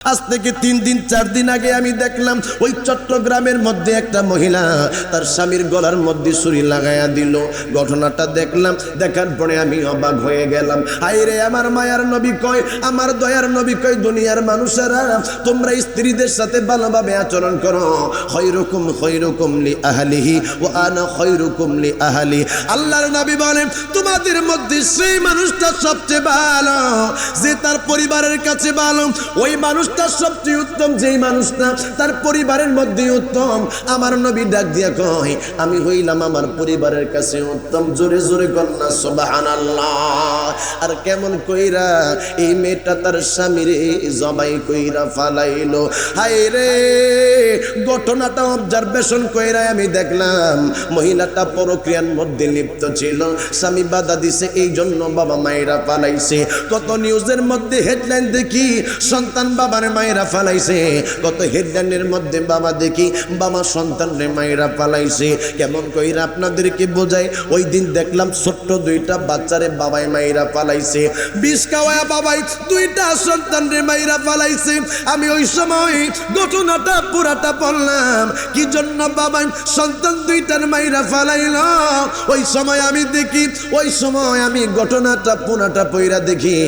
আজ থেকে 3 দিন 4 দিন আগে আমি দেখলাম ওই চট্টগ্রামের মধ্যে একটা মহিলা তার স্বামীর গলার মধ্যে ছুরি লাগায়া দিল। ঘটনাটা দেখলাম, দেখার পরে আমি অবাক হয়ে গেলাম। হায়রে আমার মায়ার নবী কয়, আমার দয়ার নবী কয়, দুনিয়ার মানুষেরা তোমরা স্ত্রীদের সাথে ভালোভাবে আচরণ করো। খৈরুকুম খৈরুকুম লি আহলিহি ওয়া আনা খৈরুকুম লি আহলি। আল্লাহর নবী বলেন, তোমাদের মধ্যে সেই মানুষটা সবচেয়ে ভালো যে তার পরিবারের কাছে ভালো। ওই মানুষ সবচেয়ে উত্তম যেই মানুষটা তার পরিবারের মধ্যে উত্তম। আমার নবী ডাক দিয়া কয়, আমি হইলাম আমার পরিবারের কাছে উত্তম। জোরে জোরে কন্যা সুবহানাল্লাহ। আর কেমন কইরা এই মেয়েটা তার স্বামীরে জবাই কইরা ফালাইলো। হায় রে, ঘটনাটা অবজারভেশন কইরা আমি দেখলাম মহিলাটা পরক্রিয়ার মধ্যে লিপ্ত ছিল। স্বামী বাধা দিছে, এই জন্য বাবা মায়েরা ফালাইছে। কত নিউজের মধ্যে হেডলাইন দেখি সন্তান বাবার মায়েরা ফালাইছে, কত হেডলাইনের মধ্যে বাবা দেখি বাবা সন্তানরে মায়েরা ফালাইছে। কেমন কইরা আপনাদেরকে বোঝাই, ওই দিন দেখলাম ছোট্ট 2টা বাচ্চারে বাবাই মায়েরা ফালাইছে। বিষ খাওয়ায়া বাবাই 2টা সন্তানরে মায়েরা ফালাইছে। আমি ওই সময় ঘটনাটা পুরাটা বললাম, কি জন্য বাবাই সন্তান 2টার মায়েরা ফালাইল। ওই সময় আমি দেখি, ওই সময় আমি ঘটনাটা পুরাটা পইরা দেখি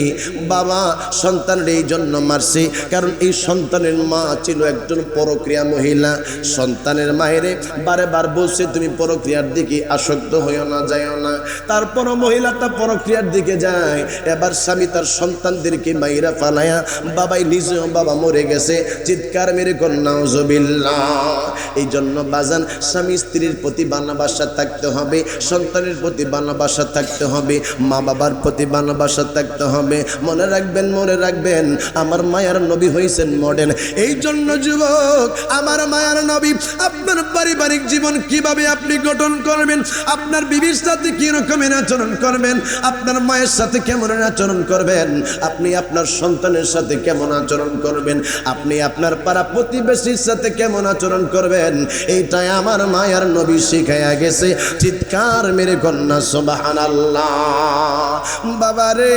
বাবা সন্তানরে এই জন্য মারছে, কারণ এই সন্তানের মা ছিল একজন পরক্রিয়া মহিলা। সন্তানের মায়েরে বারে বার বলছে, তুমি পরক্রিয়ার দিকে আসক্ত হইও না, যাইও না। তারপরও মহিলাটা পরক্রিয়ার দিকে যায়। এবার স্বামী তার সন্তানদেরকে মাইরা ফালায়া বাবাই নিজেও বাবা মরে গেছে। চিৎকার মেরে কর নাউজুবিল্লাহ। এই জন্য বাজান, স্বামী স্ত্রীর প্রতি ভালোবাসা থাকতে হবে, সন্তানের প্রতি ভালোবাসা থাকতে হবে, মা বাবার প্রতি ভালোবাসা থাকতে হবে। মনে রাখবেন, মনে রাখবেন, আমার মায়ার নবী হয়েছেন মডেল। এই জন্য যুবক, আমার মায়ার নবী আপনার পারিবারিক জীবন কিভাবে আপনি গঠন করবেন, আপনার বিবির সাথে কি রকমের আচরণ করবেন, আপনার মায়ের সাথে কেমন আচরণ করবেন, আপনি আপনার সন্তানের সাথে কেমন আচরণ করবেন, আপনি আপনার পাড়া প্রতিবেশীর সাথে কেমন আচরণ করবেন, এইটাই আমার মায়ার নবী শিখাইয়া গেছে। চিৎকার মেরে কন্যা সুবহানাল্লাহ। বাবারে,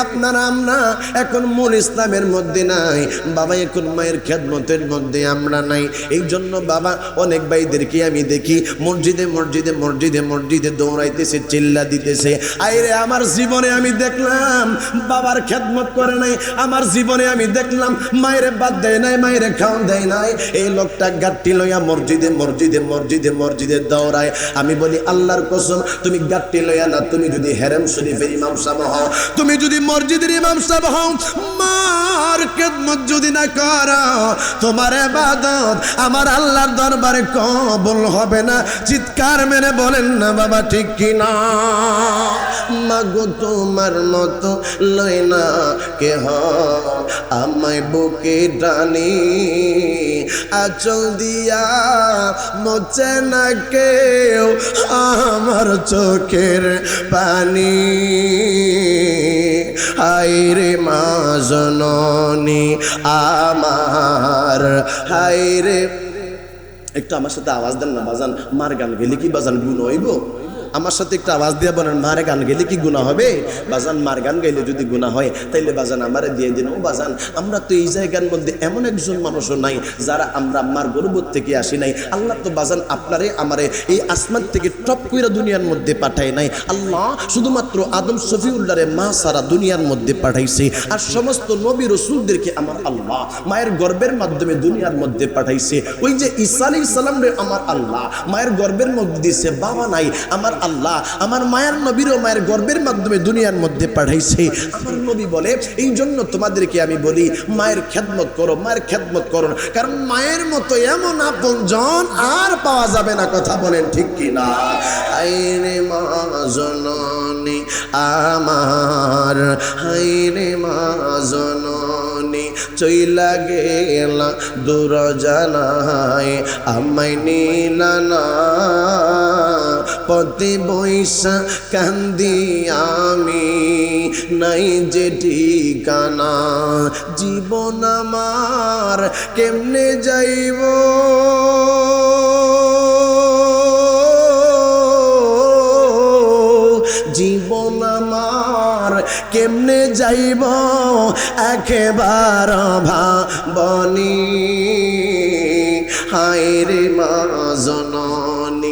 আপনারা আমরা এখন মূল ইসলামের মধ্যে নাই বাবা, এখন মায়ের খেদমতের মধ্যে আমরা নাই। এই জন্য বাবা অনেক ভাইদেরকে আমি দেখি মসজিদে মসজিদে মসজিদে মসজিদে দৌড়াইতেছে, চিল্লা দিতেছে। আইরে, আমার জীবনে আমি দেখলাম বাবার খেদমত করে নাই, আমার জীবনে আমি দেখলাম মায়ের বাদ দেয় নাই, মায়ের খাওয়ান দেয় নাই। এই লোকটা গাট্টি লইয়া মসজিদে মসজিদে মসজিদে মসজিদে দৌড়ায়। আমি বলি, আল্লাহর কসম, তুমি গাট্টি লইয়া না, তুমি যদি হেরেম শরীফের ইমাম সাহেব হও, তুমি যদি মসজিদের ইমাম সাহেব হও, মার খেদমত যদি না করো, তোমার ইবাদত আমার আল্লাহর দরবারে কবুল হবে না। চিৎকার মেরে বলেন না বাবা, ঠিক কি না? মাগো তোমার মতো লয় না কেহ আমায় বুকে টানি, আঁচল দিয়া মোছে না কেউ আমার চোখের পানি। হায়রে মা জননী আমার, হায়রে। একটু আমার সাথে আওয়াজ দেন না বাজান, মার গান গেলে কি বাজান গুণ হইব? আমার সাথে একটু আওয়াজ দিয়ে বলেন, মার গান গেলে কি গুনাহ হবে? বাজান, মার গান গাইলে যদি গুনাহ হয় তাইলে বাজান আমারে দিয়ে দিন। ও বাজান, আমরা তো এই জায়গার মধ্যে এমন একজন মানুষও নাই যারা আমরা আম্মার গর্ভত থেকে আসি নাই। আল্লাহ তো বাজান আপনারে আমারে এই আসমান থেকে টপ কইরা দুনিয়ার মধ্যে পাঠায় নাই। আল্লাহ শুধুমাত্র আদম শফিউল্লাহরে মা সারা দুনিয়ার মধ্যে পাঠাইছে, আর সমস্ত নবী রাসূলদেরকে আমার আল্লাহ মায়ের গর্ভের মাধ্যমে দুনিয়ার মধ্যে পাঠাইছে। ওই যে ঈসা আলাইহিস সালাম রে আমার আল্লাহ মায়ের গর্ভের মধ্যে দিয়েছে, বাবা নাই, আমার আল্লাহ আমার মায়ের নবীরও মায়ের গর্ভের মাধ্যমে দুনিয়ার মধ্যে পাঠাইছে। আমার নবী বলে, এই জন্য তোমাদেরকে আমি বলি, মায়ের খেদমত করো, মায়ের খেদমত করো, কারণ মায়ের মতো এমন আপনজন আর পাওয়া যাবে না। কথা বলেন ঠিক কিনা? হায়রে মা জননী আমার, হায়রে মা জননী, চইলা গেলা দূর জানায় আমায় নিলা না, পথে বৈশা কান্দি আমি, নাই যে ঠিকানা, জীবন আমার কেমনে যাইব, জীবন আমার কে কেমনে যাইব একেবার ভাবনি হায় রে মা জননী